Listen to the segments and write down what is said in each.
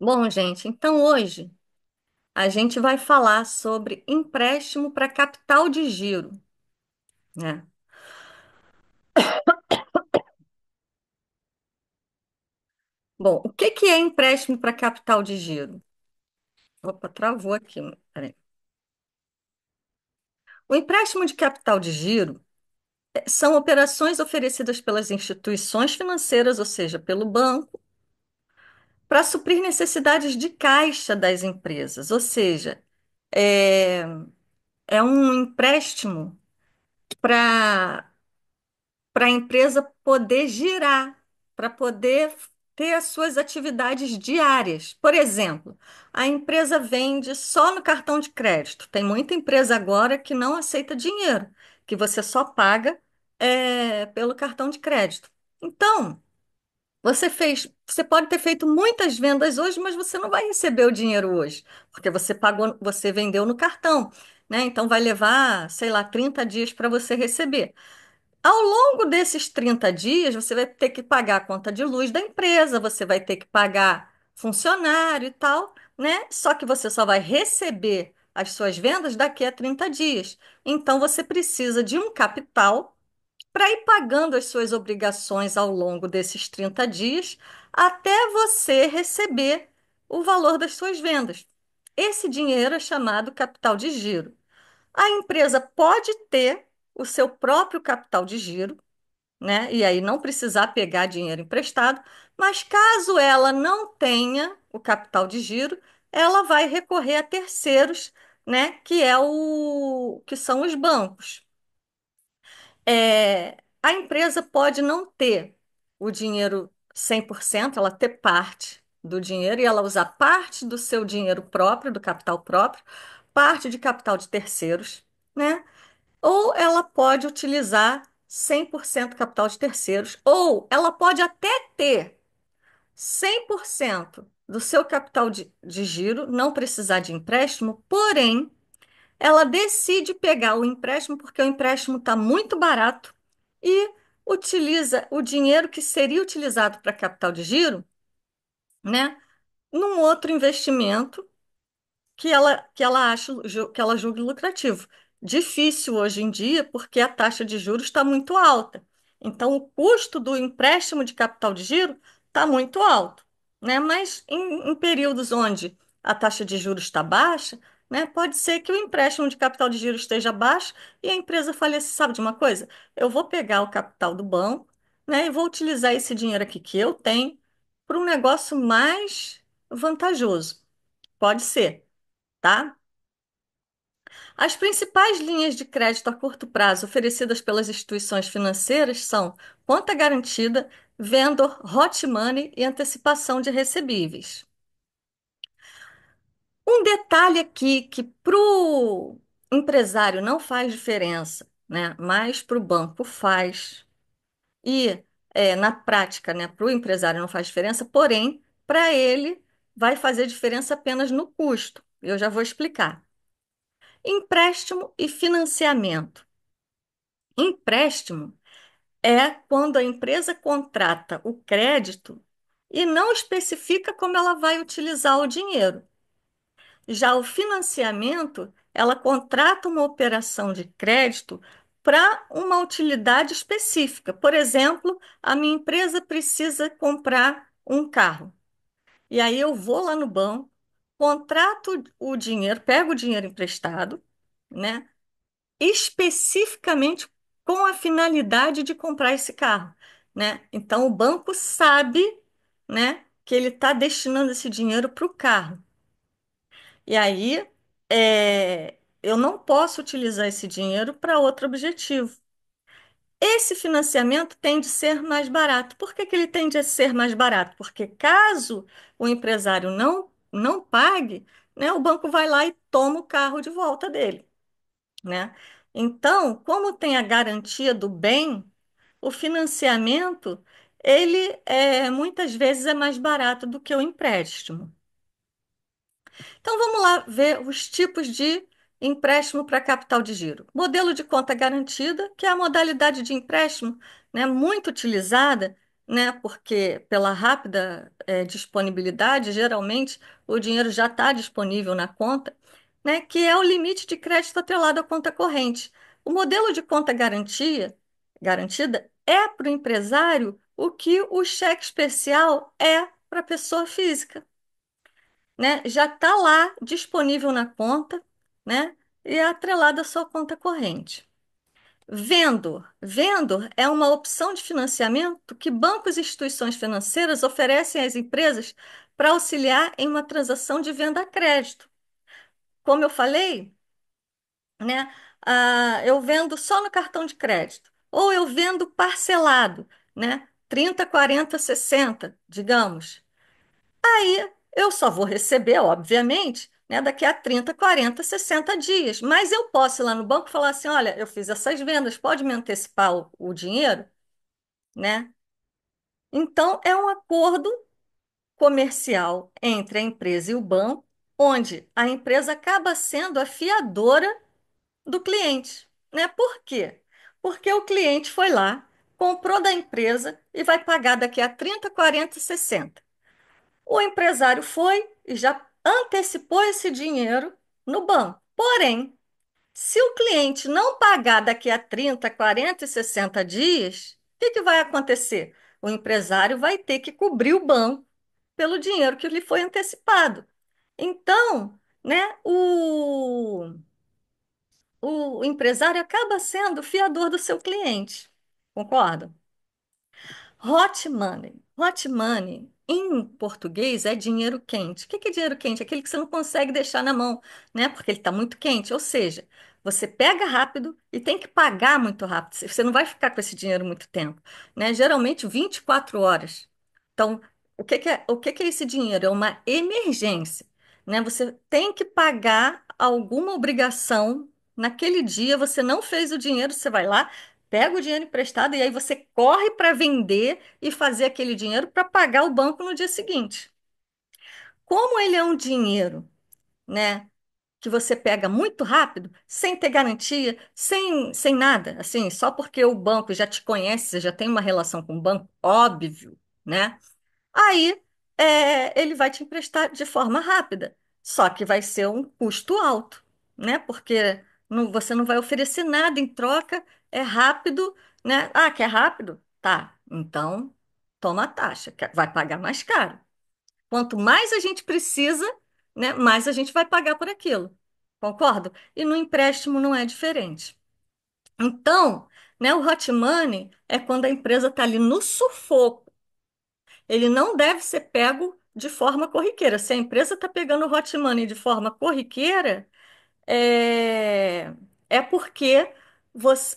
Bom, gente, então hoje a gente vai falar sobre empréstimo para capital de giro, né? Bom, o que que é empréstimo para capital de giro? Opa, travou aqui. Peraí. O empréstimo de capital de giro são operações oferecidas pelas instituições financeiras, ou seja, pelo banco, para suprir necessidades de caixa das empresas, ou seja, é, é um empréstimo para a empresa poder girar, para poder ter as suas atividades diárias. Por exemplo, a empresa vende só no cartão de crédito. Tem muita empresa agora que não aceita dinheiro, que você só paga pelo cartão de crédito. Então, você pode ter feito muitas vendas hoje, mas você não vai receber o dinheiro hoje, porque você pagou, você vendeu no cartão, né? Então vai levar, sei lá, 30 dias para você receber. Ao longo desses 30 dias, você vai ter que pagar a conta de luz da empresa, você vai ter que pagar funcionário e tal, né? Só que você só vai receber as suas vendas daqui a 30 dias. Então, você precisa de um capital para ir pagando as suas obrigações ao longo desses 30 dias, até você receber o valor das suas vendas. Esse dinheiro é chamado capital de giro. A empresa pode ter o seu próprio capital de giro, né? E aí não precisar pegar dinheiro emprestado, mas caso ela não tenha o capital de giro, ela vai recorrer a terceiros, né? Que são os bancos. A empresa pode não ter o dinheiro 100%, ela ter parte do dinheiro e ela usar parte do seu dinheiro próprio, do capital próprio, parte de capital de terceiros, né? Ou ela pode utilizar 100% capital de terceiros, ou ela pode até ter 100% do seu capital de giro, não precisar de empréstimo, porém, ela decide pegar o empréstimo porque o empréstimo está muito barato e utiliza o dinheiro que seria utilizado para capital de giro, né, num outro investimento que ela acha, que ela julgue lucrativo. Difícil hoje em dia, porque a taxa de juros está muito alta. Então, o custo do empréstimo de capital de giro está muito alto, né? Mas em períodos onde a taxa de juros está baixa, né, pode ser que o empréstimo de capital de giro esteja baixo e a empresa fale assim, sabe de uma coisa? Eu vou pegar o capital do banco, né, e vou utilizar esse dinheiro aqui que eu tenho para um negócio mais vantajoso. Pode ser, tá? As principais linhas de crédito a curto prazo oferecidas pelas instituições financeiras são conta garantida, vendor, hot money e antecipação de recebíveis. Um detalhe aqui que para o empresário não faz diferença, né? Mas para o banco faz. E na prática, né, para o empresário não faz diferença, porém, para ele vai fazer diferença apenas no custo. Eu já vou explicar. Empréstimo e financiamento. Empréstimo é quando a empresa contrata o crédito e não especifica como ela vai utilizar o dinheiro. Já o financiamento, ela contrata uma operação de crédito para uma utilidade específica. Por exemplo, a minha empresa precisa comprar um carro. E aí eu vou lá no banco, contrato o dinheiro, pego o dinheiro emprestado, né? Especificamente com a finalidade de comprar esse carro, né? Então o banco sabe, né, que ele está destinando esse dinheiro para o carro. E aí eu não posso utilizar esse dinheiro para outro objetivo. Esse financiamento tende a ser mais barato. Por que que ele tende a ser mais barato? Porque caso o empresário não pague, né, o banco vai lá e toma o carro de volta dele, né? Então, como tem a garantia do bem, o financiamento, ele muitas vezes é mais barato do que o empréstimo. Então, vamos lá ver os tipos de empréstimo para capital de giro. Modelo de conta garantida, que é a modalidade de empréstimo, né, muito utilizada, né? Porque pela rápida disponibilidade, geralmente o dinheiro já está disponível na conta, né? Que é o limite de crédito atrelado à conta corrente. O modelo de conta garantida é para o empresário o que o cheque especial é para a pessoa física, né? Já está lá disponível na conta, né? E é atrelado à sua conta corrente. Vendor é uma opção de financiamento que bancos e instituições financeiras oferecem às empresas para auxiliar em uma transação de venda a crédito. Como eu falei, né, eu vendo só no cartão de crédito, ou eu vendo parcelado, né, 30, 40, 60, digamos. Aí eu só vou receber, obviamente, né, daqui a 30, 40, 60 dias. Mas eu posso ir lá no banco e falar assim: olha, eu fiz essas vendas, pode me antecipar o dinheiro, né? Então, é um acordo comercial entre a empresa e o banco, onde a empresa acaba sendo a fiadora do cliente, né? Por quê? Porque o cliente foi lá, comprou da empresa e vai pagar daqui a 30, 40 e 60. O empresário foi e já antecipou esse dinheiro no banco. Porém, se o cliente não pagar daqui a 30, 40 e 60 dias, o que que vai acontecer? O empresário vai ter que cobrir o banco pelo dinheiro que lhe foi antecipado. Então, né, o empresário acaba sendo fiador do seu cliente. Concorda? Hot money. Hot money, em português, é dinheiro quente. O que que é dinheiro quente? Aquele que você não consegue deixar na mão, né? Porque ele está muito quente. Ou seja, você pega rápido e tem que pagar muito rápido. Você não vai ficar com esse dinheiro muito tempo, né? Geralmente 24 horas. Então, o que que é esse dinheiro? É uma emergência, né? Você tem que pagar alguma obrigação naquele dia, você não fez o dinheiro, você vai lá, pega o dinheiro emprestado e aí você corre para vender e fazer aquele dinheiro para pagar o banco no dia seguinte. Como ele é um dinheiro, né, que você pega muito rápido, sem ter garantia, sem nada, assim, só porque o banco já te conhece, você já tem uma relação com o banco, óbvio, né? Aí ele vai te emprestar de forma rápida, só que vai ser um custo alto, né? Porque você não vai oferecer nada em troca, é rápido, né? Ah, quer rápido? Tá, então toma a taxa, vai pagar mais caro. Quanto mais a gente precisa, né, mais a gente vai pagar por aquilo. Concordo? E no empréstimo não é diferente. Então, né, o hot money é quando a empresa está ali no sufoco, ele não deve ser pego de forma corriqueira. Se a empresa está pegando o hot money de forma corriqueira, é, é porque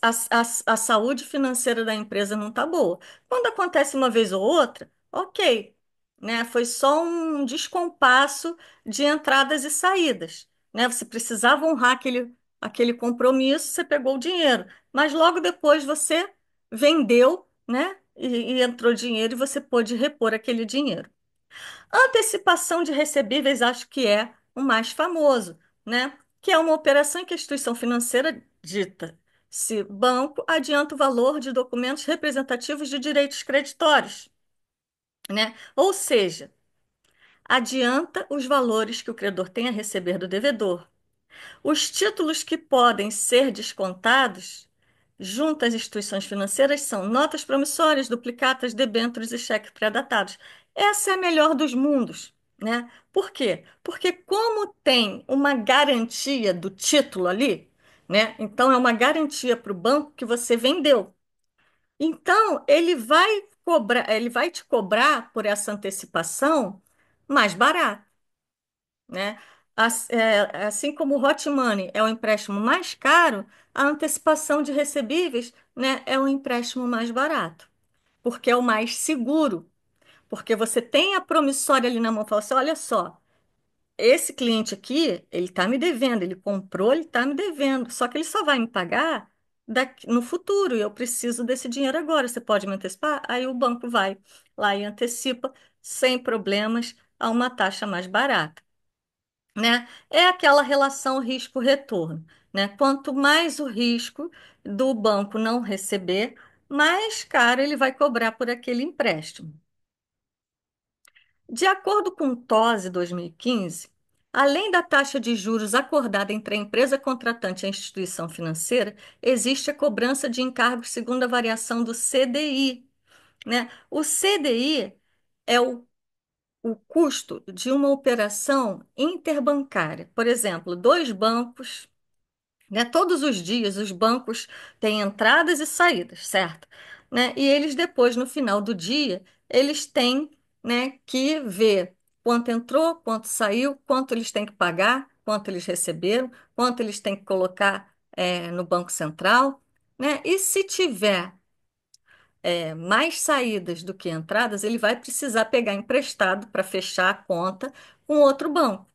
a saúde financeira da empresa não está boa. Quando acontece uma vez ou outra, ok, né? Foi só um descompasso de entradas e saídas, né? Você precisava honrar aquele compromisso, você pegou o dinheiro, mas logo depois você vendeu, né? E entrou dinheiro e você pôde repor aquele dinheiro. Antecipação de recebíveis, acho que é o mais famoso, né? Que é uma operação em que a instituição financeira dita se banco adianta o valor de documentos representativos de direitos creditórios, né? Ou seja, adianta os valores que o credor tem a receber do devedor. Os títulos que podem ser descontados junto às instituições financeiras são notas promissórias, duplicatas, debêntures e cheques pré-datados. Essa é a melhor dos mundos, né? Por quê? Porque como tem uma garantia do título ali, né? Então é uma garantia para o banco que você vendeu. Então ele vai te cobrar por essa antecipação mais barato, né? Assim como o hot money é o empréstimo mais caro, a antecipação de recebíveis, né, é o empréstimo mais barato, porque é o mais seguro, porque você tem a promissória ali na mão, fala assim, olha só, esse cliente aqui, ele está me devendo, ele comprou, ele está me devendo, só que ele só vai me pagar no futuro, e eu preciso desse dinheiro agora, você pode me antecipar? Aí o banco vai lá e antecipa, sem problemas, a uma taxa mais barata, né? É aquela relação risco-retorno, né? Quanto mais o risco do banco não receber, mais caro ele vai cobrar por aquele empréstimo. De acordo com o TOSE 2015, além da taxa de juros acordada entre a empresa contratante e a instituição financeira, existe a cobrança de encargos segundo a variação do CDI, né? O CDI é o custo de uma operação interbancária. Por exemplo, dois bancos, né? Todos os dias os bancos têm entradas e saídas, certo? Né? E eles depois, no final do dia, eles têm, né, que ver quanto entrou, quanto saiu, quanto eles têm que pagar, quanto eles receberam, quanto eles têm que colocar, no Banco Central, né? E se tiver, mais saídas do que entradas, ele vai precisar pegar emprestado para fechar a conta com outro banco.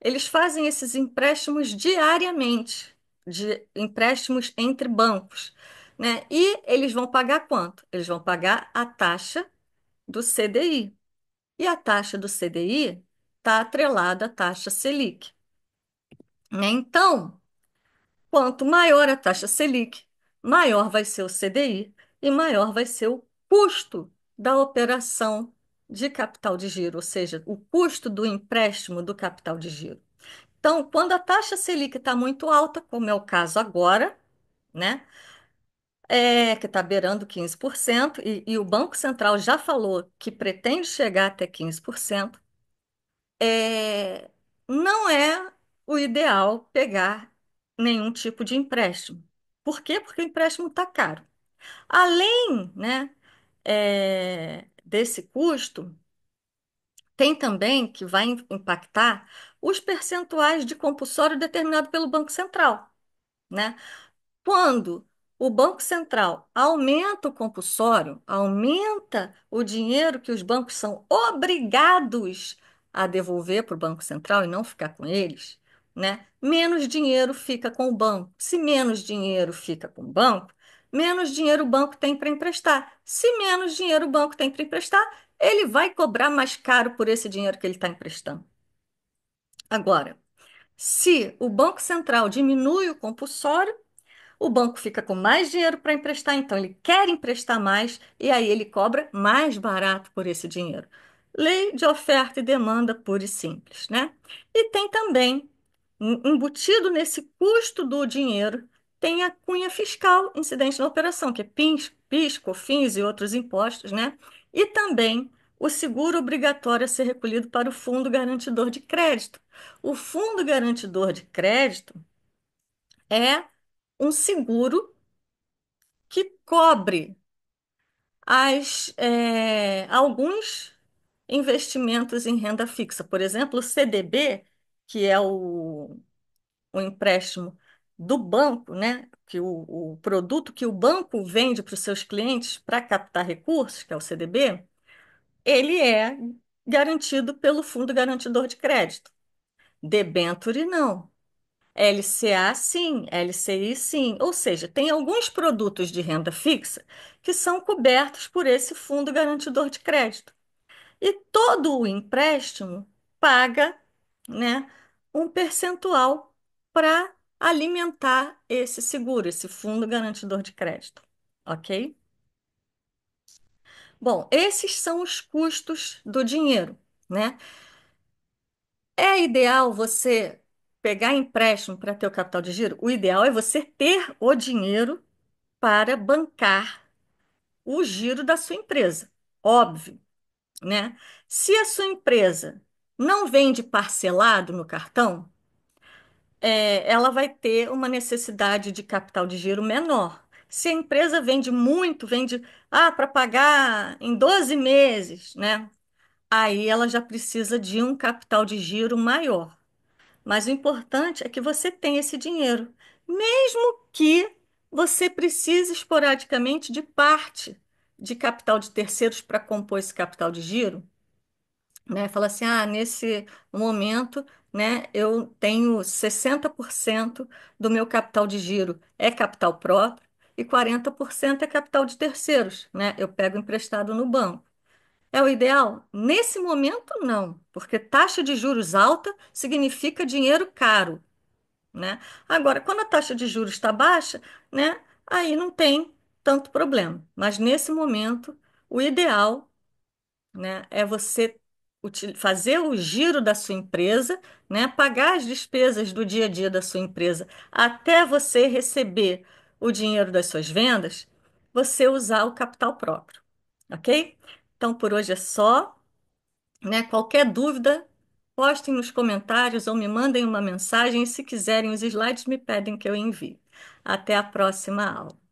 Eles fazem esses empréstimos diariamente, de empréstimos entre bancos, né? E eles vão pagar quanto? Eles vão pagar a taxa do CDI. E a taxa do CDI está atrelada à taxa Selic, né? Então, quanto maior a taxa Selic, maior vai ser o CDI e maior vai ser o custo da operação de capital de giro, ou seja, o custo do empréstimo do capital de giro. Então, quando a taxa Selic está muito alta, como é o caso agora, né, que está beirando 15%, e o Banco Central já falou que pretende chegar até 15%, é, não é o ideal pegar nenhum tipo de empréstimo. Por quê? Porque o empréstimo está caro. Além, né, desse custo, tem também que vai impactar os percentuais de compulsório determinado pelo Banco Central, né? Quando o Banco Central aumenta o compulsório, aumenta o dinheiro que os bancos são obrigados a devolver para o Banco Central e não ficar com eles, né? Menos dinheiro fica com o banco. Se menos dinheiro fica com o banco, menos dinheiro o banco tem para emprestar. Se menos dinheiro o banco tem para emprestar, ele vai cobrar mais caro por esse dinheiro que ele está emprestando. Agora, se o Banco Central diminui o compulsório, o banco fica com mais dinheiro para emprestar, então ele quer emprestar mais e aí ele cobra mais barato por esse dinheiro. Lei de oferta e demanda pura e simples, né? E tem também, embutido nesse custo do dinheiro, tem a cunha fiscal incidente na operação, que é PIS, COFINS e outros impostos, né? E também o seguro obrigatório a ser recolhido para o Fundo Garantidor de Crédito. O Fundo Garantidor de Crédito é um seguro que cobre alguns investimentos em renda fixa. Por exemplo, o CDB, que é o empréstimo do banco, né? Que o produto que o banco vende para os seus clientes para captar recursos, que é o CDB, ele é garantido pelo Fundo Garantidor de Crédito. Debênture não. LCA sim, LCI sim. Ou seja, tem alguns produtos de renda fixa que são cobertos por esse fundo garantidor de crédito. E todo o empréstimo paga, né, um percentual para alimentar esse seguro, esse fundo garantidor de crédito. Ok? Bom, esses são os custos do dinheiro, né? É ideal você pegar empréstimo para ter o capital de giro? O ideal é você ter o dinheiro para bancar o giro da sua empresa. Óbvio, né? Se a sua empresa não vende parcelado no cartão, ela vai ter uma necessidade de capital de giro menor. Se a empresa vende muito, vende para pagar em 12 meses, né? Aí ela já precisa de um capital de giro maior. Mas o importante é que você tenha esse dinheiro, mesmo que você precise esporadicamente de parte de capital de terceiros para compor esse capital de giro, né? Fala assim, nesse momento, né, eu tenho 60% do meu capital de giro é capital próprio e 40% é capital de terceiros, né? Eu pego emprestado no banco. É o ideal? Nesse momento, não, porque taxa de juros alta significa dinheiro caro, né? Agora, quando a taxa de juros está baixa, né? Aí não tem. tanto problema. Mas nesse momento, o ideal, né, é você fazer o giro da sua empresa, né, pagar as despesas do dia a dia da sua empresa até você receber o dinheiro das suas vendas, você usar o capital próprio, ok? Então, por hoje é só, né? Qualquer dúvida, postem nos comentários ou me mandem uma mensagem. E se quiserem os slides, me pedem que eu envie. Até a próxima aula.